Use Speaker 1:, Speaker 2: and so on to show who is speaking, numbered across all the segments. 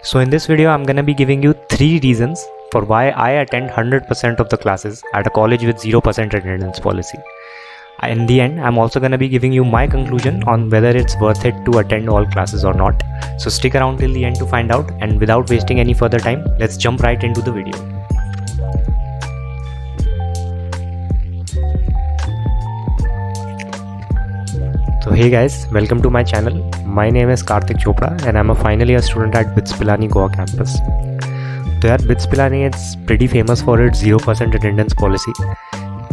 Speaker 1: So in this video, I'm gonna be giving you 3 reasons for why I attend 100% of the classes at a college with 0% attendance policy. In the end, I'm also gonna be giving you my conclusion on whether it's worth it to attend all classes or not. So stick around till the end to find out, and without wasting any further time, let's jump right into the video. So hey guys, welcome to my channel. My name is Karthik Chopra and I'm a final year student at BITS Pilani Goa campus. तो यार BITS Pilani it's pretty famous for its 0% attendance policy.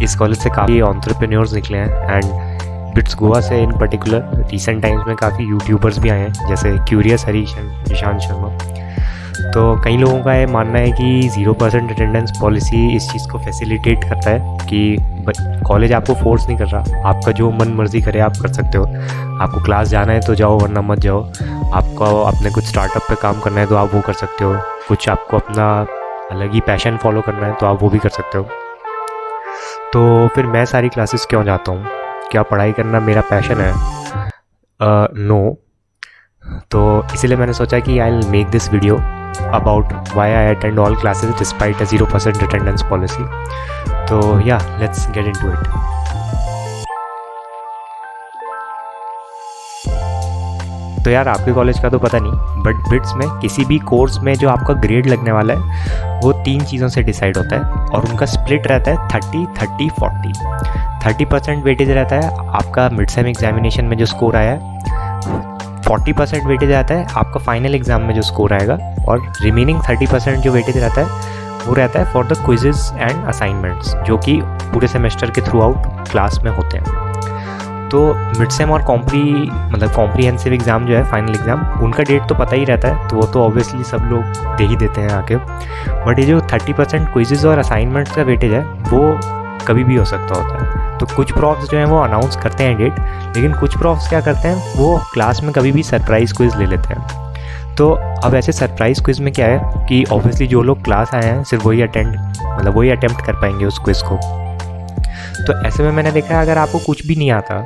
Speaker 1: इस college से काफ़ी entrepreneurs निकले हैं and BITS Goa से इन particular recent times में काफ़ी यूट्यूबर्स भी आए हैं, जैसे क्यूरियस हरीश एंड ईशान शर्मा। तो कई लोगों का ये मानना है कि 0% अटेंडेंस पॉलिसी इस चीज़ को फैसिलिटेट करता है कि कॉलेज आपको फोर्स नहीं कर रहा, आपका जो मन मर्जी करे आप कर सकते हो। आपको क्लास जाना है तो जाओ, वरना मत जाओ। आपको अपने कुछ स्टार्टअप पे काम करना है तो आप वो कर सकते हो। कुछ आपको अपना अलग ही पैशन फॉलो करना है तो आप वो भी कर सकते हो। तो फिर मैं सारी क्लासेस क्यों जाता हूँ? क्या पढ़ाई करना मेरा पैशन है? नो। तो इसीलिए मैंने सोचा कि I will make this video about why I attend all classes despite a 0% attendance policy. So yeah, let's get into it. तो यार आपके कॉलेज का तो पता नहीं, बट बिट्स में किसी भी कोर्स में जो आपका ग्रेड लगने वाला है वो 3 चीज़ों से डिसाइड होता है और उनका स्प्लिट रहता है 30-30-40। 30% वेटेज रहता है आपका मिड सेम एग्जामिनेशन में जो स्कोर आया है, 40% वेटेज आता है आपका फाइनल एग्ज़ाम में जो स्कोर आएगा, और रिमेनिंग 30% जो वेटेज रहता है वो रहता है for the quizzes and assignments, जो कि पूरे सेमेस्टर के थ्रू आउट क्लास में होते हैं। तो मिड सेम और कॉम्प्रीहेंसिव एग्ज़ाम जो है, फाइनल एग्ज़ाम, उनका डेट तो पता ही रहता है, तो वो तो ऑब्वियसली सब लोग दे ही देते हैं आके। बट ये जो 30% क्विजेस और असाइनमेंट्स का वेटेज है वो कभी भी हो सकता होता है। तो कुछ प्रॉफ्स जो हैं वो अनाउंस करते हैं डेट, लेकिन कुछ प्रॉफ्स क्या करते हैं, वो क्लास में कभी भी सरप्राइज़ क्विज़ ले लेते हैं। तो अब ऐसे सरप्राइज़ क्विज़ में क्या है कि ऑब्वियसली जो लोग क्लास आए हैं सिर्फ वही अटेम्प्ट कर पाएंगे उस क्विज़ को। तो ऐसे में मैंने देखा है, अगर आपको कुछ भी नहीं आता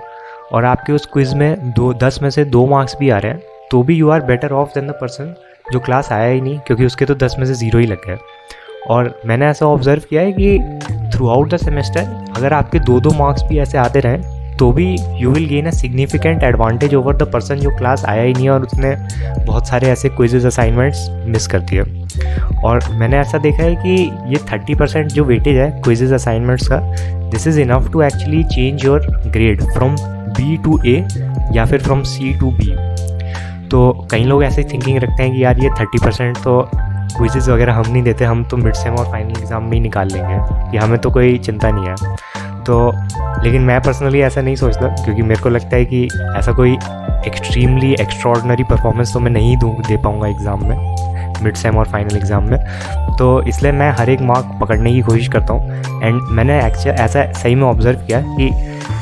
Speaker 1: और आपके उस क्विज़ में 10 में से 2 मार्क्स भी आ रहे हैं, तो भी you are better off than the person जो क्लास आया ही नहीं, क्योंकि उसके तो 10 में से 0 ही लग गए। और मैंने ऐसा ऑब्ज़र्व किया है कि थ्रू आउट द सेमेस्टर अगर आपके 2-2 मार्क्स भी ऐसे आते रहें तो भी you will gain a significant advantage over the person जो क्लास आया ही नहीं और उसने बहुत सारे ऐसे क्विजेज असाइनमेंट्स मिस कर दिए। और मैंने ऐसा देखा है कि ये 30% जो वेटेज है क्विजेज असाइनमेंट्स का, this is enough to actually change your grade from B to A या फिर फ्रॉम C to B। तो कई लोग ऐसे थिंकिंग रखते हैं कि यार ये 30% तो क्विजेज़ वगैरह हम नहीं देते, हम तो मिड सेम और फाइनल एग्ज़ाम में ही निकाल लेंगे, कि हमें तो कोई चिंता नहीं है। तो लेकिन मैं पर्सनली ऐसा नहीं सोचता, क्योंकि मेरे को लगता है कि ऐसा कोई एक्सट्रीमली एक्स्ट्रॉर्डनरी परफॉर्मेंस तो मैं नहीं दे पाऊँगा एग्ज़ाम में, मिड सेम और फाइनल एग्ज़ाम में। तो इसलिए मैं हर एक मार्क पकड़ने की कोशिश करता हूँ। एंड मैंने ऐसा सही में ऑब्ज़र्व किया कि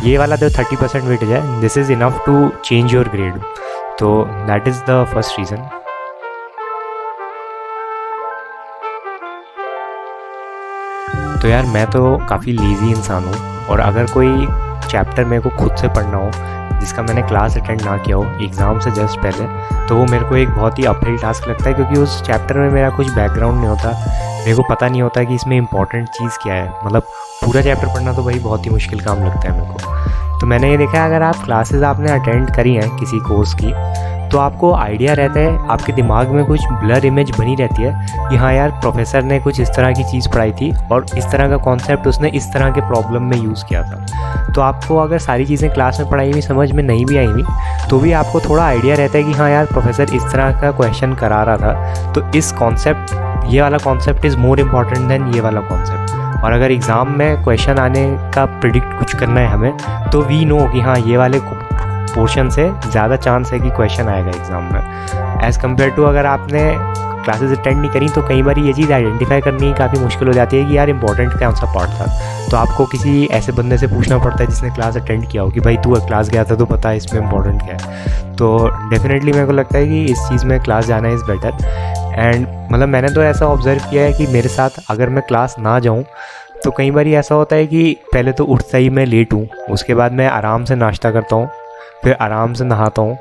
Speaker 1: ये वाला जो 30% वेटेज है, this is enough to change your grade. तो that is the first reason. तो यार मैं तो काफ़ी लेज़ी इंसान हूँ, और अगर कोई चैप्टर मेरे को खुद से पढ़ना हो जिसका मैंने क्लास अटेंड ना किया हो एग्ज़ाम से जस्ट पहले, तो वो मेरे को एक बहुत ही अपहिल टास्क लगता है, क्योंकि उस चैप्टर में मेरा कुछ बैकग्राउंड नहीं होता, मेरे को पता नहीं होता कि इसमें इंपॉर्टेंट चीज़ क्या है। मतलब पूरा चैप्टर पढ़ना तो भाई बहुत ही मुश्किल काम लगता है मेरे को। तो मैंने ये देखा है, अगर आप क्लासेस आपने अटेंड करी हैं किसी कोर्स की, तो आपको आइडिया रहता है, आपके दिमाग में कुछ ब्लर इमेज बनी रहती है कि हाँ यार प्रोफेसर ने कुछ इस तरह की चीज़ पढ़ाई थी और इस तरह का कॉन्सेप्ट उसने इस तरह के प्रॉब्लम में यूज़ किया था। तो आपको अगर सारी चीज़ें क्लास में पढ़ाई हुई समझ में नहीं भी आई हुई, तो भी आपको थोड़ा आइडिया रहता है कि हाँ यार प्रोफेसर इस तरह का क्वेश्चन करा रहा था, तो इस कॉन्सेप्ट, ये वाला concept is more important than ये वाला कॉन्सेप्ट। और अगर एग्ज़ाम में क्वेश्चन आने का प्रिडिक्ट कुछ करना है हमें, तो वी नो कि हाँ ये वाले पोर्शन से ज़्यादा चांस है कि क्वेश्चन आएगा एग्ज़ाम में, एज़ कम्पेयर टू अगर आपने क्लासेस अटेंड नहीं करी। तो कई बार ये चीज़ आइडेंटिफाई करनी काफ़ी मुश्किल हो जाती है कि यार इंपॉर्टेंट कौन सा पार्ट था। तो आपको किसी ऐसे बंदे से पूछना पड़ता है जिसने क्लास अटेंड किया हो कि भाई तू क्लास गया था तो पता है इसमें इंपॉर्टेंट क्या है। तो डेफिनेटली मेरे को लगता है कि इस चीज़ में क्लास जाना इज़ बेटर। एंड मतलब मैंने तो ऐसा ऑब्ज़र्व किया है कि मेरे साथ अगर मैं क्लास ना जाऊँ तो कई बार ऐसा होता है कि पहले तो उठता ही मैं लेट हूँ, उसके बाद मैं आराम से नाश्ता करता हूँ, फिर आराम से नहाता हूँ,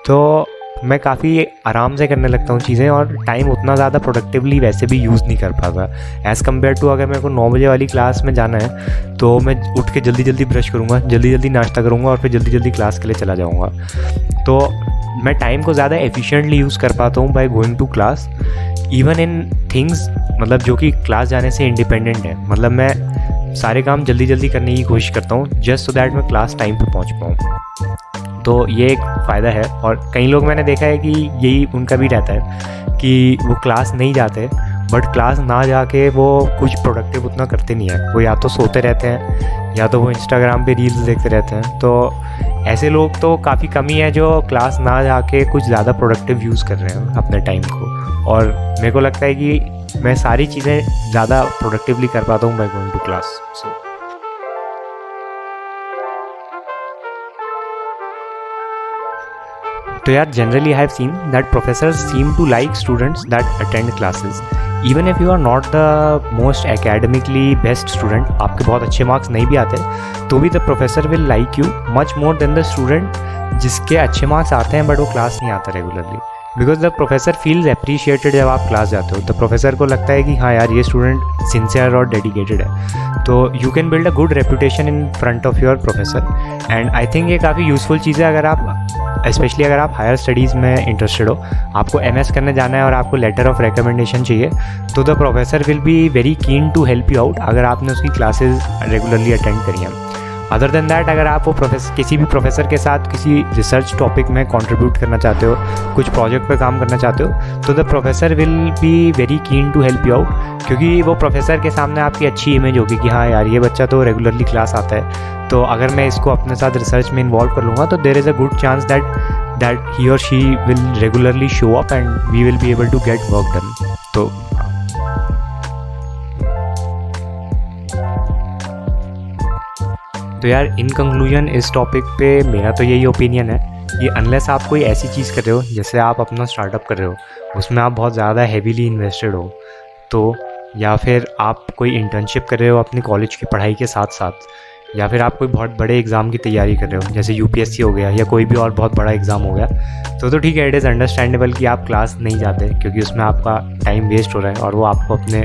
Speaker 1: तो मैं काफ़ी आराम से करने लगता हूँ चीज़ें और टाइम उतना ज़्यादा प्रोडक्टिवली वैसे भी यूज़ नहीं कर पाता एज़ कम्पेयर टू अगर मेरे को 9 बजे वाली क्लास में जाना है तो मैं उठ के जल्दी जल्दी ब्रश करूँगा, जल्दी जल्दी नाश्ता करूँगा और फिर जल्दी जल्दी क्लास के लिए चला जाऊँगा। तो मैं टाइम को ज़्यादा एफिशिएंटली यूज़ कर पाता हूँ by going to class even in things, मतलब जो कि क्लास जाने से इंडिपेंडेंट है। मतलब मैं सारे काम जल्दी जल्दी करने की कोशिश करता हूँ जस्ट सो दैट मैं क्लास टाइम पे पहुँच पाऊँ। तो ये एक फ़ायदा है। और कई लोग मैंने देखा है कि यही उनका भी रहता है कि वो क्लास नहीं जाते, बट क्लास ना जाके वो कुछ प्रोडक्टिव उतना करते नहीं है। वो या तो सोते रहते हैं या तो वो इंस्टाग्राम पे रील्स देखते रहते हैं। तो ऐसे लोग तो काफ़ी कम ही है जो क्लास ना जाके कुछ ज़्यादा प्रोडक्टिव यूज़ कर रहे हैं अपने टाइम को। और मेरे को लगता है कि मैं सारी चीज़ें ज़्यादा प्रोडक्टिवली कर पाता हूँ बाय गोइंग टू क्लास। तो यार generally I have seen that professors seem to like students that attend classes even if you are not the most academically best student, आपके बहुत अच्छे मार्क्स नहीं भी आते तो भी the professor will like you much more than the student जिसके अच्छे मार्क्स आते हैं बट वो क्लास नहीं आता regularly. Because the professor feels appreciated जब आप क्लास जाते हो। तो प्रोफेसर को लगता है कि हाँ यार ये स्टूडेंट सिंसियर और डेडिकेटेड है। तो you can build a good reputation in front of your professor and I think ये काफ़ी यूज़फुल चीज़ है अगर आप स्पेशली अगर आप हायर स्टडीज़ में इंटरेस्टेड हो, आपको MS करने जाना है और आपको लेटर ऑफ रिकमेंडेशन चाहिए, तो the professor will be very keen to help you out अगर आपने उसकी क्लासेस रेगुलरली अटेंड करी हैं। अदर देन दैट अगर आप वो किसी भी प्रोफेसर के साथ किसी रिसर्च टॉपिक में कंट्रीब्यूट करना चाहते हो, कुछ प्रोजेक्ट पे काम करना चाहते हो, तो the professor will be very keen to help you out, क्योंकि वो प्रोफेसर के सामने आपकी अच्छी इमेज होगी कि हाँ यार ये बच्चा तो रेगुलरली क्लास आता है, तो अगर मैं इसको अपने साथ रिसर्च में इन्वॉल्व कर लूँगा तो there is a good chance that he और she will regularly show up and we will be able to get work done. तो यार इन कंक्लूजन इस टॉपिक पे मेरा तो यही ओपिनियन है कि अनलेस आप कोई ऐसी चीज़ कर रहे हो जैसे आप अपना स्टार्टअप कर रहे हो, उसमें आप बहुत ज़्यादा हैवीली इन्वेस्टेड हो, तो या फिर आप कोई इंटर्नशिप कर रहे हो अपनी कॉलेज की पढ़ाई के साथ साथ, या फिर आप कोई बहुत बड़े एग्ज़ाम की तैयारी कर रहे हो जैसे UPSC हो गया या कोई भी और बहुत बड़ा एग्ज़ाम हो गया, तो ठीक है, इट इज़ अंडरस्टैंडेबल कि आप क्लास नहीं जाते क्योंकि उसमें आपका टाइम वेस्ट हो रहा है और वो आपको अपने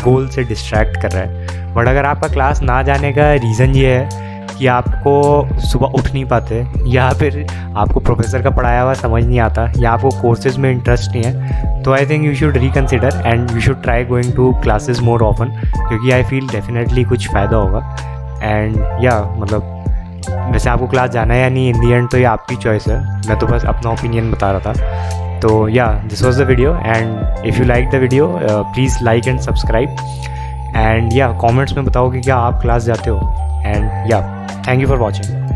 Speaker 1: गोल से डिस्ट्रैक्ट कर रहा है। बट अगर आपका क्लास ना जाने का रीज़न ये है कि आपको सुबह उठ नहीं पाते, या फिर आपको प्रोफेसर का पढ़ाया हुआ समझ नहीं आता, या आपको कोर्सेज में इंटरेस्ट नहीं है, तो I think you should reconsider and you should try going to classes more often, क्योंकि आई फील डेफिनेटली कुछ फ़ायदा होगा। एंड या मतलब वैसे आपको क्लास जाना है या नहीं, इन दी एंड तो ये आपकी चॉइस है, मैं तो बस अपना ओपिनियन बता रहा था। तो या this was the video and if you like the video please like and subscribe and या कमेंट्स में बताओ कि क्या आप क्लास जाते हो एंड या थैंक यू फॉर वॉचिंग।